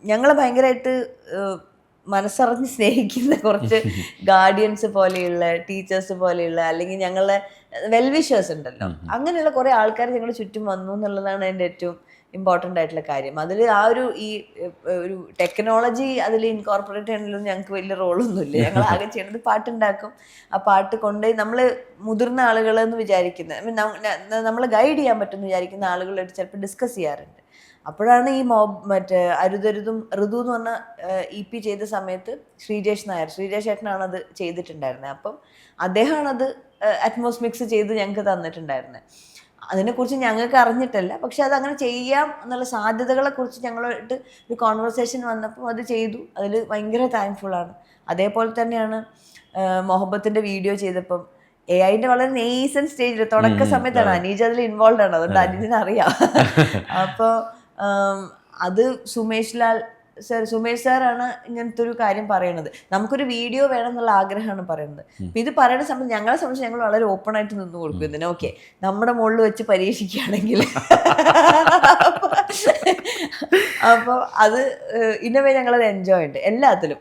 ഞങ്ങളെ ഭയങ്കരമായിട്ട് മനസ്സറിഞ്ഞ് സ്നേഹിക്കുന്ന കുറച്ച് ഗാർഡിയൻസ് പോലെയുള്ള ടീച്ചേഴ്സ് പോലെയുള്ള അല്ലെങ്കിൽ ഞങ്ങളെ വെൽവിഷേഴ്സ് ഉണ്ടല്ലോ, അങ്ങനെയുള്ള കുറേ ആൾക്കാർ ഞങ്ങൾ ചുറ്റും വന്നു എന്നുള്ളതാണ് എൻ്റെ ഏറ്റവും ഇമ്പോർട്ടൻ്റ് ആയിട്ടുള്ള കാര്യം. അതിൽ ആ ഒരു ടെക്നോളജി അതിൽ ഇൻകോർപ്പറേറ്റ് ചെയ്യണമെങ്കിലും ഞങ്ങൾക്ക് വലിയ റോളൊന്നുമില്ല. ഞങ്ങൾ ആകെ ചെയ്യുന്നത് പാട്ടുണ്ടാക്കും, ആ പാട്ട് കൊണ്ടുപോയി നമ്മൾ മുതിർന്ന ആളുകളെന്ന് വിചാരിക്കുന്ന നമ്മൾ ഗൈഡ് ചെയ്യാൻ പറ്റുമെന്ന് വിചാരിക്കുന്ന ആളുകളായിട്ട് ചിലപ്പോൾ ഡിസ്കസ് ചെയ്യാറുണ്ട്. അപ്പോഴാണ് ഈ മറ്റേ അരുതരുതും ഋതു എന്ന് പറഞ്ഞ EP ചെയ്ത സമയത്ത് ശ്രീജേഷ് ഏട്ടനാണ് അത് ചെയ്തിട്ടുണ്ടായിരുന്നത്. അപ്പം അദ്ദേഹമാണത് അറ്റ്മോസ് മിക്സ് ചെയ്ത് ഞങ്ങൾക്ക് തന്നിട്ടുണ്ടായിരുന്നത്. അതിനെക്കുറിച്ച് ഞങ്ങൾക്ക് അറിഞ്ഞിട്ടല്ല, പക്ഷെ അത് അങ്ങനെ ചെയ്യാം എന്നുള്ള സാധ്യതകളെ കുറിച്ച് ഞങ്ങളായിട്ട് ഒരു കോൺവെർസേഷൻ വന്നപ്പോൾ അത് ചെയ്തു. അതിൽ ഭയങ്കര താങ്ക്ഫുള്ളാണ്. അതേപോലെ തന്നെയാണ് മൊഹബത്തിൻ്റെ വീഡിയോ ചെയ്തപ്പം AI-ന്റെ വളരെ നെയ്സൻ സ്റ്റേജിൽ തുടക്ക സമയത്താണ് അനീജ് അതിൽ ഇൻവോൾവ് ആണ്, അതുകൊണ്ട് അനീജിനെ അറിയാം. അപ്പോൾ അത് സുമേഷ് സാറാണ് ഇങ്ങനത്തെ ഒരു കാര്യം പറയണത്. നമുക്കൊരു വീഡിയോ വേണം എന്നുള്ള ആഗ്രഹമാണ് പറയുന്നത്. അപ്പം ഇത് പറയുന്ന സമയത്ത് ഞങ്ങളെ സംബന്ധിച്ച് ഞങ്ങൾ വളരെ ഓപ്പൺ ആയിട്ട് നിന്ന് കൊടുക്കും ഇതിന്. ഓക്കെ, നമ്മുടെ മുകളിൽ വെച്ച് പരീക്ഷിക്കുകയാണെങ്കിൽ അപ്പോൾ അത് ഇന്നവേ ഞങ്ങളത് എൻജോയ് ഉണ്ട് എല്ലാത്തിലും.